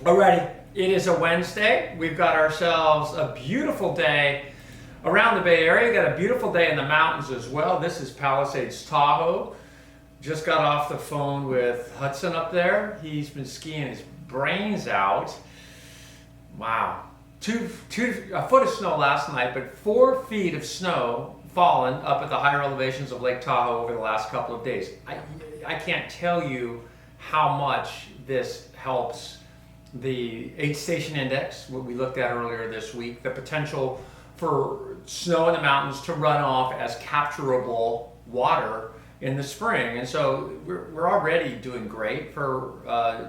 Alrighty, it is a Wednesday. We've got ourselves a beautiful day around the Bay Area. We've got a beautiful day in the mountains as well. This is Palisades, Tahoe. Just got off the phone with Hudson up there. He's been skiing his brains out. Wow. A foot of snow last night, but 4 feet of snow fallen up at the higher elevations of Lake Tahoe over the last couple of days. I can't tell you how much this helps the 8-station index, what we looked at earlier this week, the potential for snow in the mountains to run off as capturable water in the spring. And so we're already doing great for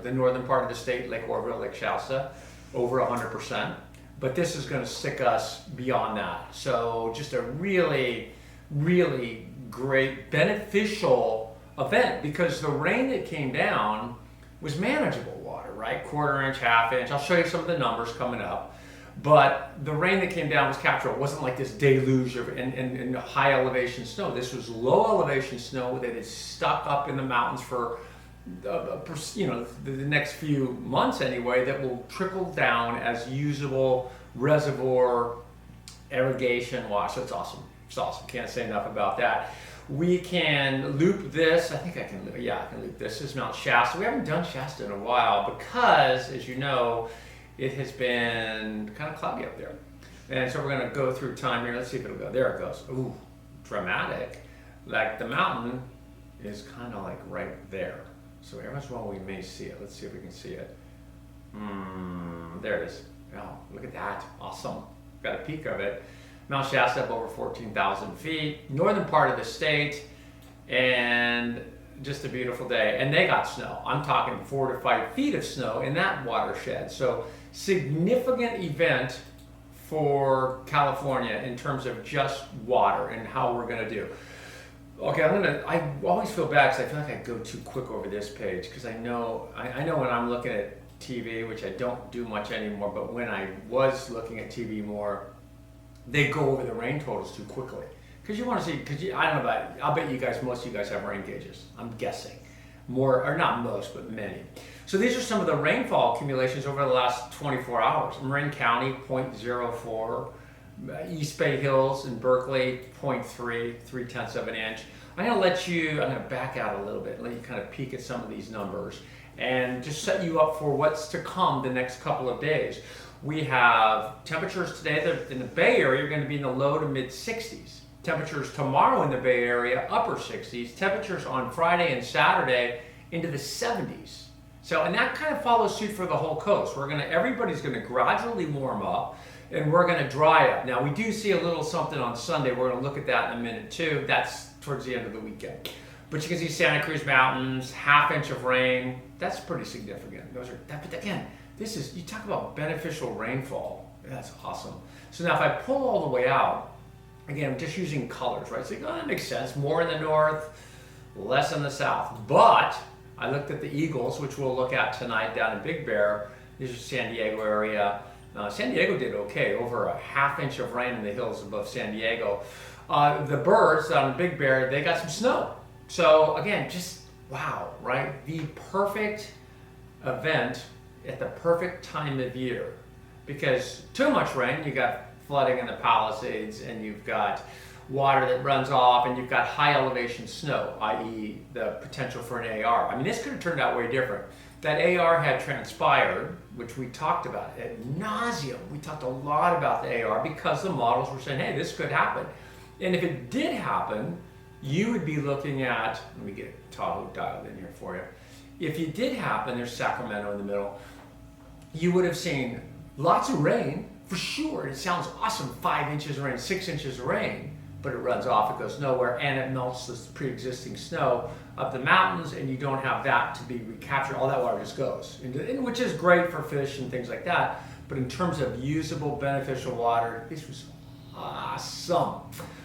the northern part of the state, Lake Oroville, Lake Shasta, over 100%. But this is going to stick us beyond that. So just a really, really great, beneficial event, because the rain that came down was manageable water, right? Quarter inch, half inch. I'll show you some of the numbers coming up. But the rain that came down was capturable. It wasn't like this deluge of in high elevation snow. This was low elevation snow that is stuck up in the mountains for the next few months anyway, that will trickle down as usable reservoir irrigation water. So it's awesome. It's awesome. Can't say enough about that. We can loop this. I think I can. Yeah, I can loop this. This is Mount Shasta. We haven't done Shasta in a while because, as you know, it has been kind of cloudy up there. And so we're going to go through time here. Let's see if it'll go. There it goes. Ooh, dramatic. Like the mountain is kind of like right there. So every once in a while we may see it. Let's see if we can see it. There it is. Oh, look at that. Awesome. Got a peek of it. Mount Shasta up over 14,000 feet. Northern part of the state. And just a beautiful day. And they got snow. I'm talking 4 to 5 feet of snow in that watershed. So significant event for California in terms of just water and how we're going to do. Okay, I always feel bad because I feel like I go too quick over this page, because I know when I'm looking at TV, which I don't do much anymore, but when I was looking at TV more, they go over the rain totals too quickly. Because you want to see, I don't know about, I'll bet you guys, most of you guys have rain gauges, I'm guessing. More, or not most, but many. So these are some of the rainfall accumulations over the last 24 hours. Marin County, 0.04. East Bay Hills in Berkeley, 0.3, 3/10 of an inch. I'm going to back out a little bit and let you kind of peek at some of these numbers and just set you up for what's to come the next couple of days. We have temperatures today in the Bay Area are going to be in the low to mid 60s. Temperatures tomorrow in the Bay Area, upper 60s. Temperatures on Friday and Saturday into the 70s. So, and that kind of follows suit for the whole coast. Everybody's going to gradually warm up, and we're going to dry up. Now, we do see a little something on Sunday. We're going to look at that in a minute too. That's towards the end of the weekend. But you can see Santa Cruz Mountains, ½ inch of rain. That's pretty significant. But again, you talk about beneficial rainfall. That's awesome. So now if I pull all the way out, again, I'm just using colors, right? So that makes sense. More in the north, less in the south. But I looked at the Eagles, which we'll look at tonight down in Big Bear. These are San Diego area. San Diego did okay, over ½ inch of rain in the hills above San Diego. The birds down in Big Bear, they got some snow. So again, just wow, right? The perfect event at the perfect time of year. Because too much rain, you got flooding in the Palisades, and you've got water that runs off, and you've got high elevation snow, i.e. the potential for an AR. I mean, this could have turned out way different. That AR had transpired, which we talked about ad nauseum. We talked a lot about the AR because the models were saying, hey, this could happen. And if it did happen, you would be looking at, let me get Tahoe dialed in here for you. If it did happen, there's Sacramento in the middle, you would have seen lots of rain, for sure. It sounds awesome, 5 inches of rain, 6 inches of rain, but it runs off, it goes nowhere, and it melts this pre-existing snow up the mountains, and you don't have that to be recaptured. All that water just goes, which is great for fish and things like that, but in terms of usable, beneficial water, this was awesome.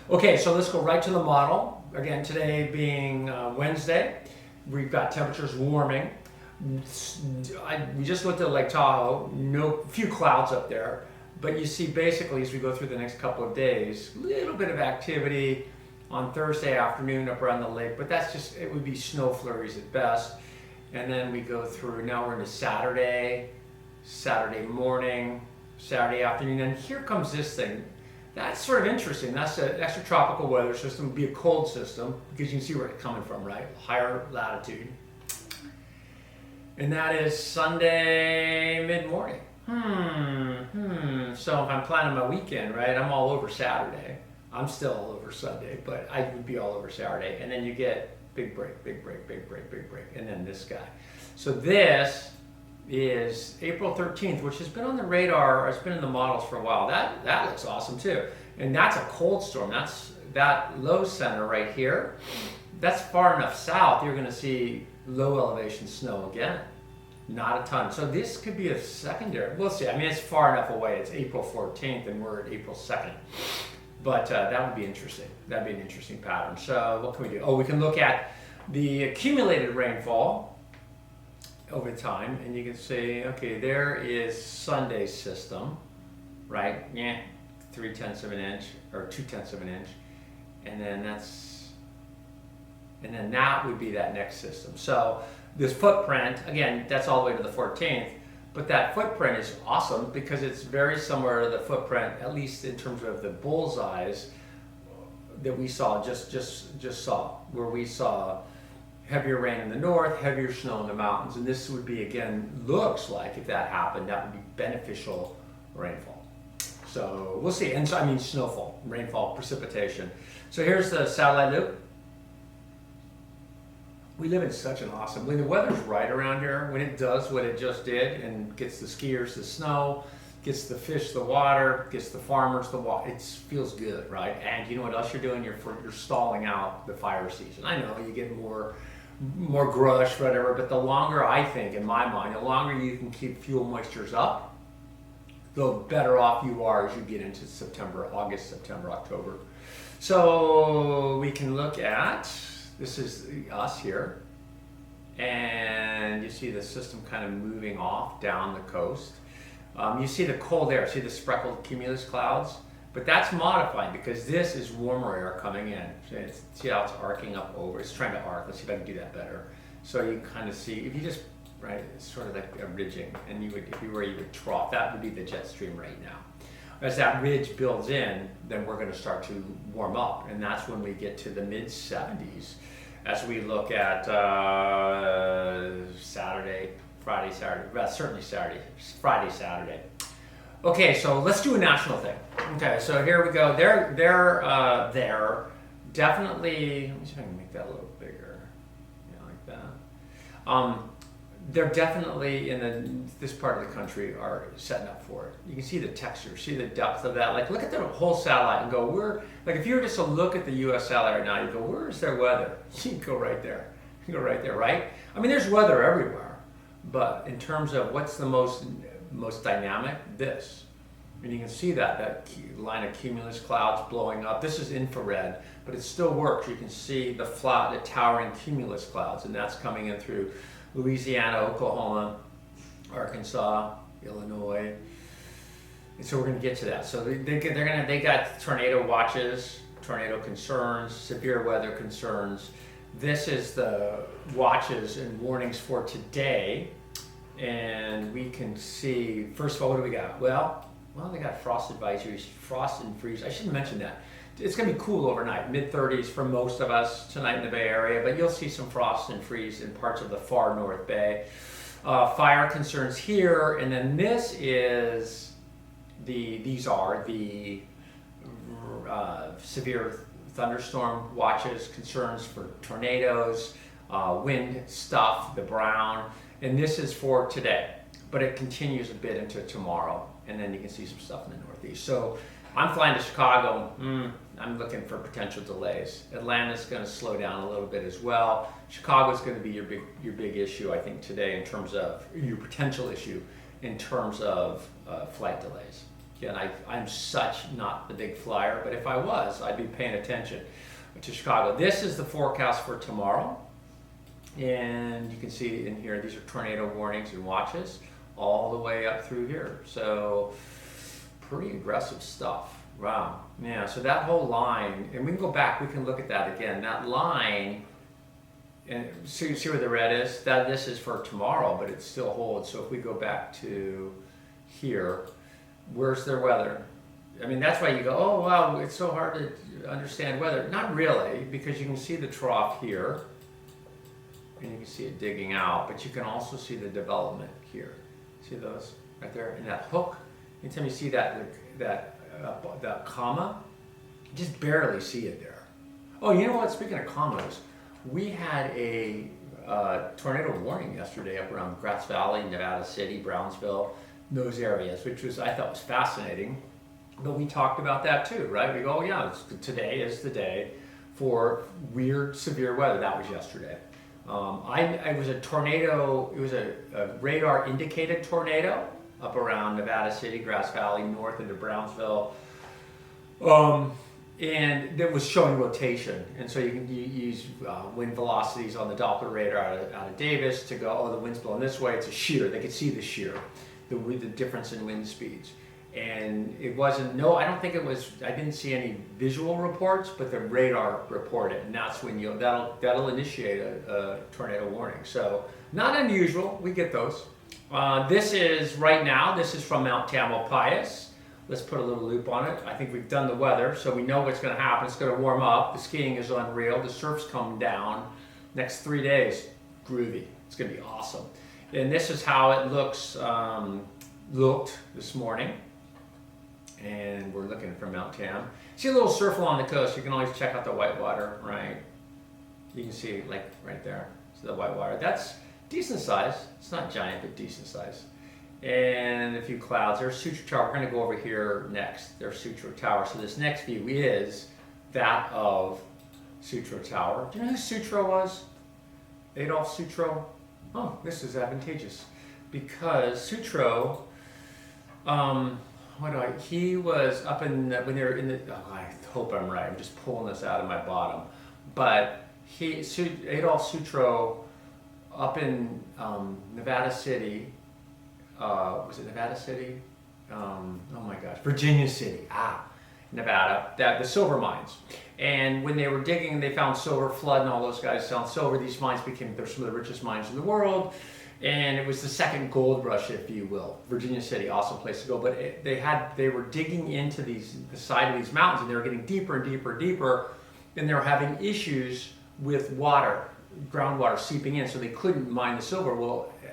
Okay, so let's go right to the model. Again, today being Wednesday, we've got temperatures warming. We just looked at Lake Tahoe, few clouds up there, but you see basically as we go through the next couple of days, a little bit of activity on Thursday afternoon up around the lake, but it would be snow flurries at best. And then we go through, now we're into Saturday, Saturday morning, Saturday afternoon, and here comes this thing. That's sort of interesting. That's an extratropical weather system. It would be a cold system because you can see where it's coming from, right? Higher latitude. And that is Sunday mid-morning. So if I'm planning my weekend, right, I'm all over Saturday. I'm still all over Sunday, but I would be all over Saturday. And then you get big break, big break, big break, big break, and then this guy. So this is April 13th, which has been on the radar. It's been in the models for a while. That looks awesome too. And that's a cold storm. That's that low center right here. That's far enough south, you're going to see low elevation snow again. Not a ton. So this could be a secondary. We'll see. I mean, it's far enough away. It's April 14th and we're at April 2nd. But that would be interesting. That'd be an interesting pattern. So what can we do? Oh, we can look at the accumulated rainfall over time, and you can say, okay, there is Sunday's system, right? Yeah, 3/10 of an inch or 2/10 of an inch, and then that would be that next system. So this footprint, again, that's all the way to the 14th, but that footprint is awesome because it's very similar to the footprint, at least in terms of the bullseyes that we saw just saw, where we saw heavier rain in the north, heavier snow in the mountains, and this would be, again, looks like if that happened, that would be beneficial rainfall. So we'll see. And so I mean snowfall, rainfall, precipitation. So here's the satellite loop. We live in such an awesome, when the weather's right around here, when it does what it just did and gets the skiers the snow, gets the fish the water, gets the farmers the water, it feels good, right? And you know what else you're doing? You're stalling out the fire season. I know you get more grush, whatever, but the longer, I think, in my mind, the longer you can keep fuel moistures up, the better off you are as you get into August, September, October. So we can look at, this is us here, and you see the system kind of moving off down the coast. You see the cold air, see the speckled cumulus clouds? But that's modifying because this is warmer air coming in. See how it's arcing up over? It's trying to arc. Let's see if I can do that better. So you kind of see, if you just, right, it's sort of like a ridging, and you would, if you were, you would trough. That would be the jet stream right now. As that ridge builds in, then we're going to start to warm up, and that's when we get to the mid-70s. As we look at Saturday, Friday, Saturday, well, certainly Saturday, Friday, Saturday. Okay, so let's do a national thing. Okay, so here we go. They're definitely, let me see if I can make that a little bigger. Yeah, like that. They're definitely in this part of the country are setting up for it. You can see the texture, see the depth of that. Like, look at the whole satellite and go, like if you were just to look at the U.S. satellite right now, you go, where is their weather? You can go right there. You can go right there, right? I mean, there's weather everywhere, but in terms of what's the most dynamic, this. And you can see that line of cumulus clouds blowing up. This is infrared, but it still works. You can see the towering cumulus clouds, and that's coming in through Louisiana, Oklahoma, Arkansas, Illinois. And so we're going to get to that. So they got tornado watches, tornado concerns, severe weather concerns. This is the watches and warnings for today. And we can see, first of all, what do we got? Well, they got frost advisories, frost and freeze. I should mention that. It's going to be cool overnight, mid-30s for most of us tonight in the Bay Area, but you'll see some frost and freeze in parts of the far North Bay. Fire concerns here, and then this is these are the severe thunderstorm watches, concerns for tornadoes, wind stuff, the brown, and this is for today, but it continues a bit into tomorrow, and then you can see some stuff in the Northeast. So I'm flying to Chicago. I'm looking for potential delays. Atlanta's going to slow down a little bit as well. Chicago's going to be your big issue, I think, today in terms of your potential issue in terms of flight delays. Again, I'm such not the big flyer, but if I was, I'd be paying attention to Chicago. This is the forecast for tomorrow, and you can see in here these are tornado warnings and watches all the way up through here. So pretty aggressive stuff. Wow. Yeah, so that whole line, and we can go back, we can look at that again. That line and see where the red is? This is for tomorrow, but it still holds. So if we go back to here, where's their weather? I mean, that's why you go, oh wow, it's so hard to understand weather. Not really, because you can see the trough here, and you can see it digging out, but you can also see the development here. See those right there in that hook? Anytime you see that comma, you just barely see it there. Oh, you know what? Speaking of commas, we had a tornado warning yesterday up around Grass Valley, Nevada City, Brownsville, those areas, which I thought was fascinating. But we talked about that too, right? We go, oh yeah, today is the day for weird, severe weather. That was yesterday. It was a tornado, it was a radar indicated tornado up around Nevada City, Grass Valley, north into Brownsville. And that was showing rotation. And so you can use wind velocities on the Doppler radar out of Davis to go, oh, the wind's blowing this way, it's a shear. They could see the shear, the difference in wind speeds. And it wasn't, I don't think it was, I didn't see any visual reports, but the radar reported, and that's when that'll initiate a tornado warning. So not unusual, we get those. This is from Mount Tamalpais. Let's put a little loop on it. I think we've done the weather, so we know what's going to happen. It's going to warm up. The skiing is unreal. The surf's coming down. Next 3 days, groovy. It's going to be awesome. And this is how it looked this morning. And we're looking for Mount Tam. See a little surf along the coast. You can always check out the whitewater, right? You can see like right there. So the whitewater. That's decent size. It's not giant, but decent size. And a few clouds. There's Sutro Tower. We're going to go over here next. There's Sutro Tower. So this next view is that of Sutro Tower. Do you know who Sutro was? Adolf Sutro? Oh, this is advantageous. Because Sutro, he was up in, when they were in the, I hope I'm right. I'm just pulling this out of my bottom. But Adolf Sutro up in Nevada City, was it Nevada City? Oh my gosh, Virginia City, Nevada, the silver mines. And when they were digging, they found silver, Flood and all those guys found silver. These mines they're some of the richest mines in the world. And it was the second gold rush, if you will. Virginia City, awesome place to go. But they were digging into the side of these mountains, and they were getting deeper and deeper and deeper. And they were having issues with water, groundwater seeping in, so they couldn't mine the silver. Well, I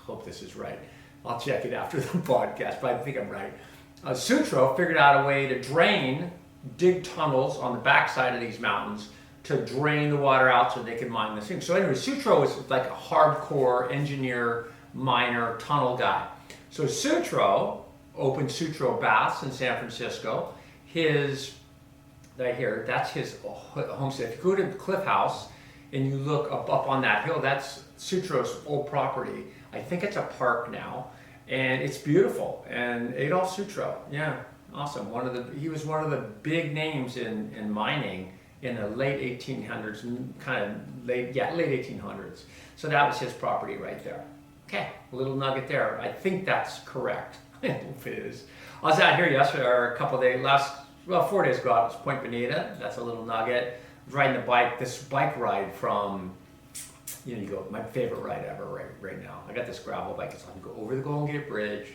hope this is right. I'll check it after the podcast, but I think I'm right. Sutro figured out a way to dig tunnels on the backside of these mountains to drain the water out so they could mine the thing. So anyway, Sutro was like a hardcore engineer, miner, tunnel guy. So Sutro opened Sutro Baths in San Francisco. That's his homestead. If you go to the Cliff House and you look up on that hill, that's Sutro's old property. I think it's a park now, and it's beautiful. And Adolf Sutro, yeah, awesome. He was one of the big names in mining in the late 1800s, late 1800s. So that was his property right there. Okay, a little nugget there. I think that's correct. I hope it is. I was out here yesterday, or a couple of days, 4 days ago, it was Point Bonita. That's a little nugget. I was riding this bike ride from, you go, my favorite ride ever right now. I got this gravel bike. It's like you go over the Golden Gate Bridge,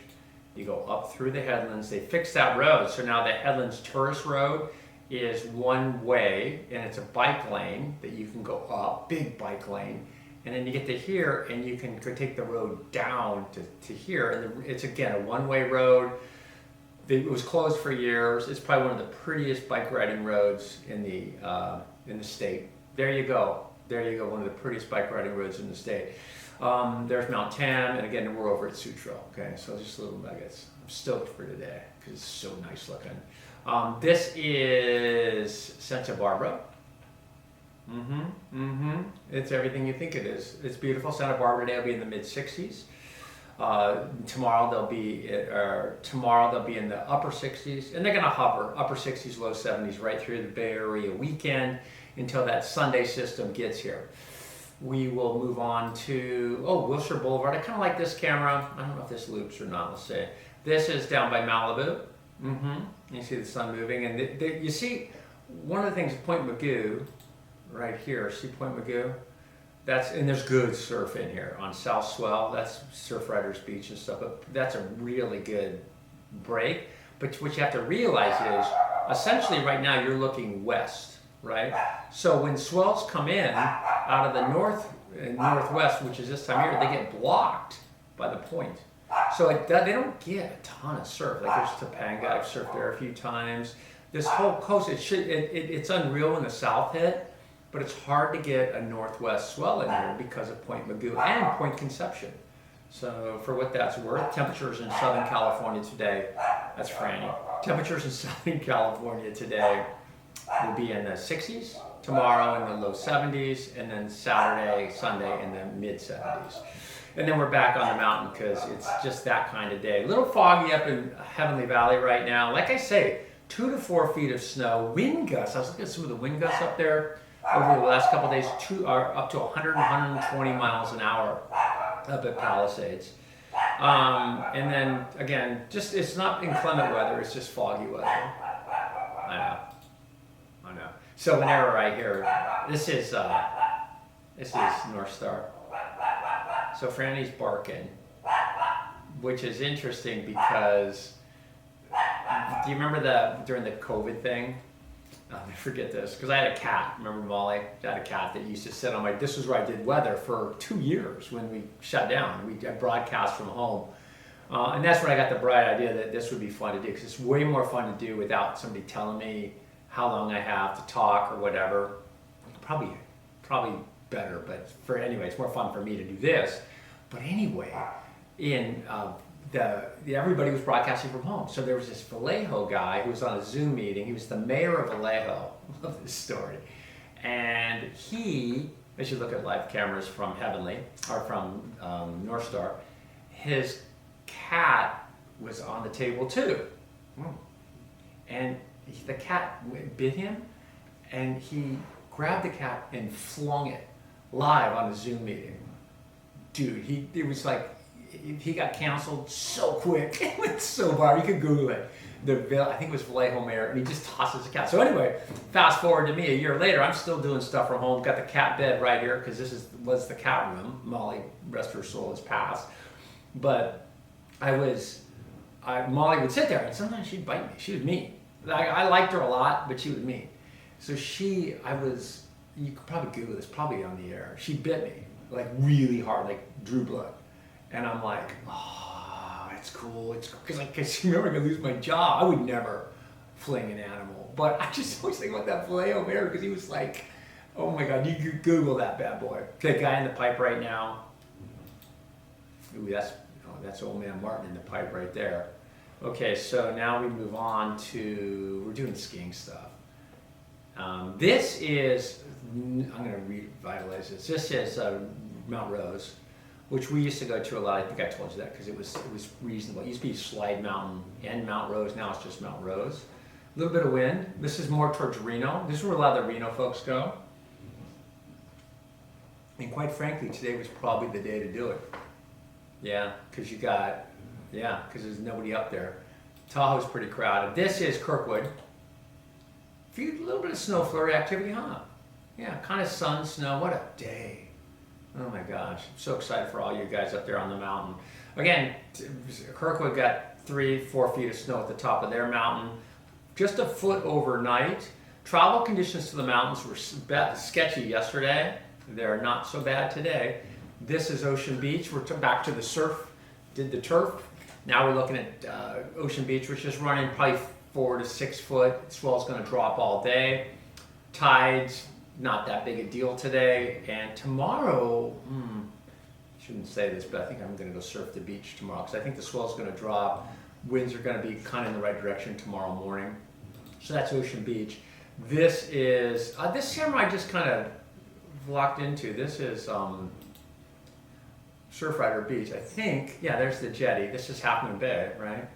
you go up through the headlands. They fixed that road, so now the Headlands Tourist Road is one way, and it's a bike lane that you can go up, big bike lane, and then you get to here, and you can go take the road down to here, and it's again a one-way road. It was closed for years. It's probably one of the prettiest bike riding roads in the state. There you go, one of the prettiest bike riding roads in the state. There's Mount Tam, and again, we're over at Sutro. Okay, so just little nuggets. I'm stoked for today because it's so nice looking. This is Santa Barbara. It's everything you think it is. It's beautiful. Santa Barbara today will be in the mid-60s. Tomorrow they'll be in the upper 60s, and they're going to hover upper 60s, low 70s right through the Bay Area weekend until that Sunday system gets here. We will move on to Wilshire Boulevard. I kind of like this camera. I don't know if this loops or not. Let's see. This is down by Malibu. You see the sun moving, and you see one of the things at Point Mugu right here. See Point Mugu? and there's good surf in here on South Swell. That's Surf Riders Beach and stuff, but that's a really good break. But what you have to realize is, essentially right now you're looking west, right? So when swells come in out of the northwest, which is this time of year, they get blocked by the point. So they don't get a ton of surf. Like there's Topanga, I've surfed there a few times. This whole coast, it's unreal when the south hit, but it's hard to get a northwest swell in here because of Point Mugu and Point Conception. So for what that's worth, temperatures in Southern California today, that's Franny. Temperatures in Southern California today will be in the 60s, tomorrow in the low 70s, and then Saturday, Sunday in the mid 70s. And then we're back on the mountain because it's just that kind of day. A little foggy up in Heavenly Valley right now. Like I say, 2 to 4 feet of snow, wind gusts. I was looking at some of the wind gusts up there over the last couple of days, up to 100, 120 miles an hour up at Palisades. And then again, it's not inclement weather, it's just foggy weather. I know. So whenever I hear, this is North Star. So Franny's barking, which is interesting because, do you remember during the COVID thing? I'll never forget this, because I had a cat. Remember Molly? I had a cat that used to sit on this was where I did weather for 2 years when we shut down. We broadcast from home. And that's when I got the bright idea that this would be fun to do, because it's way more fun to do without somebody telling me how long I have to talk or whatever. Probably better, but anyway, it's more fun for me to do this. But anyway, everybody was broadcasting from home. So there was this Vallejo guy who was on a Zoom meeting. He was the mayor of Vallejo. I love this story. And I should look at live cameras from Heavenly, or from North Star. His cat was on the table too. And the cat bit him, and he grabbed the cat and flung it live on a Zoom meeting. Dude, it was like, he got canceled so quick. It went so viral. You could Google it. I think it was Vallejo mayor, and he just tosses the cat. So anyway, fast forward to me a year later. I'm still doing stuff from home. Got the cat bed right here because this was the cat room. Molly, rest her soul, has passed. But Molly would sit there, and sometimes she'd bite me. She was mean. I liked her a lot, but she was mean. So you could probably Google this, probably on the air. She bit me, like really hard, like drew blood. And I'm like, oh, it's cool. It's because remember I'm gonna lose my job. I would never fling an animal, but I just always think about that Vallejo mayor because he was like, oh my God, you could Google that bad boy. Okay, guy in the pipe right now. Ooh, that's old man Martin in the pipe right there. Okay, so now we move on to, we're doing skiing stuff. This is, I'm gonna revitalize this. This is Mount Rose, which we used to go to a lot. I think I told you that because it was reasonable. It used to be Slide Mountain and Mount Rose. Now it's just Mount Rose. A little bit of wind. This is more towards Reno. This is where a lot of the Reno folks go. And quite frankly, today was probably the day to do it. Yeah, because there's nobody up there. Tahoe's pretty crowded. This is Kirkwood. A little bit of snow flurry activity, huh? Yeah, kind of sun, snow. What a day. Oh my gosh, I'm so excited for all you guys up there on the mountain. Again, Kirkwood got 3-4 feet of snow at the top of their mountain. Just a foot overnight. Travel conditions to the mountains were sketchy yesterday. They're not so bad today. This is Ocean Beach. We're back to the surf, did the turf. Now we're looking at Ocean Beach, which is running probably 4 to 6 foot. Swell's gonna drop all day. Tides, not that big a deal today. And tomorrow, shouldn't say this, but I think I'm gonna go surf the beach tomorrow because I think the swell's gonna drop. Winds are gonna be kind of in the right direction tomorrow morning. So that's Ocean Beach. This is, this camera I just kind of locked into. This is Surfrider Beach, I think. Yeah, there's the jetty. This is Half Moon Bay, right?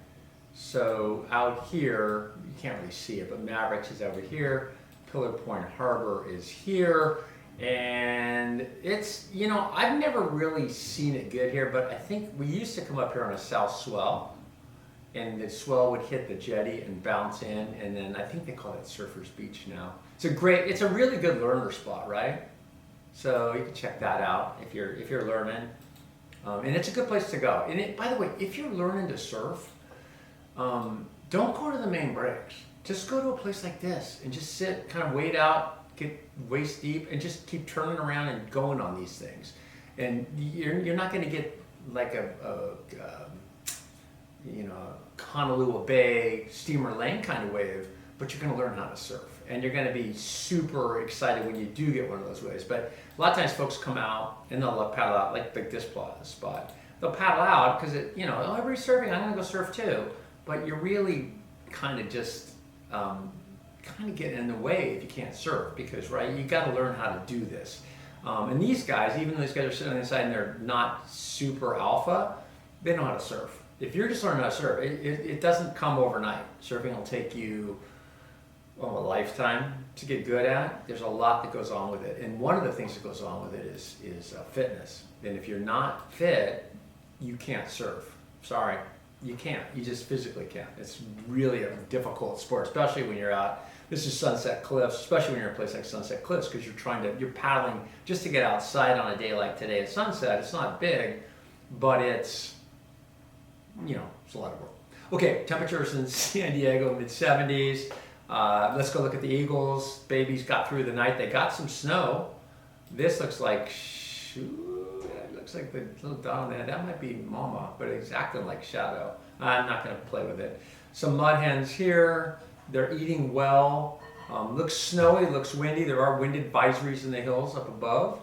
So out here, you can't really see it, but Mavericks is over here. Pillar Point Harbor is here. And it's, I've never really seen it good here, but I think we used to come up here on a south swell, and the swell would hit the jetty and bounce in, and then I think they call it Surfers Beach now. It's a really good learner spot, right? So you can check that out if you're learning. And it's a good place to go. And by the way, if you're learning to surf, don't go to the main breaks. Just go to a place like this and just sit, kind of wade out, get waist deep, and just keep turning around and going on these things. And you're not going to get like a Honolulu Bay, Steamer Lane kind of wave, but you're going to learn how to surf. And you're going to be super excited when you do get one of those waves. But a lot of times folks come out and they'll paddle out like this spot. They'll paddle out because everybody's surfing, I'm going to go surf too. But you're really kind of just getting in the way if you can't surf, because you got to learn how to do this. And these guys, even though these guys are sitting on the side and they're not super alpha, they know how to surf. If you're just learning how to surf, it doesn't come overnight. Surfing will take you a lifetime to get good at. There's a lot that goes on with it, and one of the things that goes on with it is fitness. And if you're not fit, you can't surf. Sorry, you can't. You just physically can't. It's really a difficult sport, especially when you're out. This is Sunset Cliffs, especially when you're in a place like Sunset Cliffs, because you're paddling just to get outside on a day like today at sunset. It's not big, but it's it's a lot of work. Okay, temperatures in San Diego, mid-70s. Let's go look at the Eagles. Babies got through the night. They got some snow. This looks like, it looks like the little dot on there. That might be Mama, but it's acting like Shadow. I'm not going to play with it. Some mud hens here. They're eating well. Looks snowy, looks windy. There are wind advisories in the hills up above.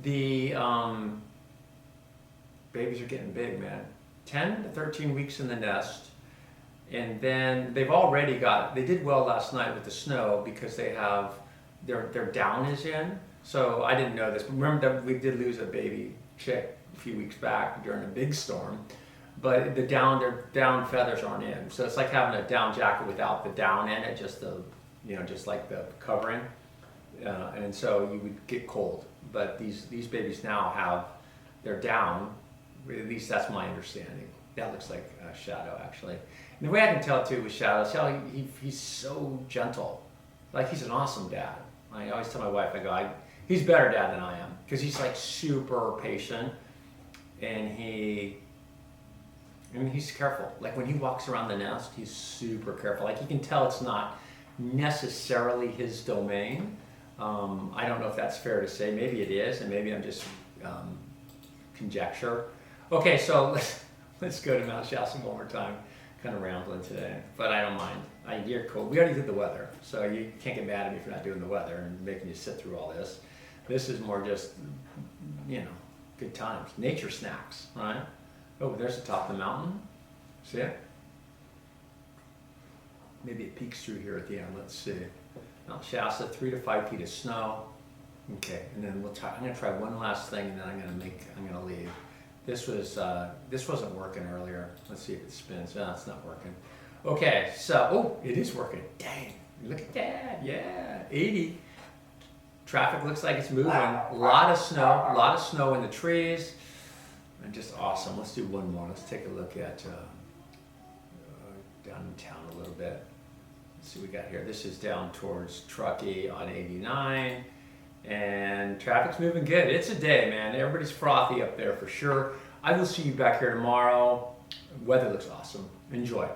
The babies are getting big, man. 10 to 13 weeks in the nest. And then they've already they did well last night with the snow because they have, their down is in. So I didn't know this, but remember that we did lose a baby chick a few weeks back during a big storm. But their down feathers aren't in. So it's like having a down jacket without the down in it, just just like the covering. And so you would get cold. But these babies now have their down, at least that's my understanding. That looks like Shadow, actually. And the way I can tell too with Shadow, he's so gentle. Like, he's an awesome dad. I always tell my wife, I go, he's a better dad than I am, because he's like super patient, and he's careful. Like when he walks around the nest, he's super careful. Like you can tell it's not necessarily his domain. I don't know if that's fair to say. Maybe it is, and maybe I'm just conjecture. Okay, so let's go to Mount Shasta one more time. Kind of rambling today, but I don't mind. You're cool. We already did the weather, so you can't get mad at me for not doing the weather and making you sit through all this. This is more just, good times. Nature snacks, right? Oh, there's the top of the mountain. See it? Maybe it peeks through here at the end. Let's see. Mount Shasta, 3 to 5 feet of snow. Okay, and then I'm gonna try one last thing, and then I'm gonna leave. This wasn't working earlier. Let's see if it spins. No, it's not working. Okay, so, it is working. Dang, look at that. Yeah, 80. Traffic looks like it's moving. A lot of snow in the trees. And just awesome. Let's do one more. Let's take a look at down in town a little bit. Let's see what we got here. This is down towards Truckee on 89. And traffic's moving good. It's a day, man. Everybody's frothy up there for sure. I will see you back here tomorrow. Weather looks awesome. Enjoy.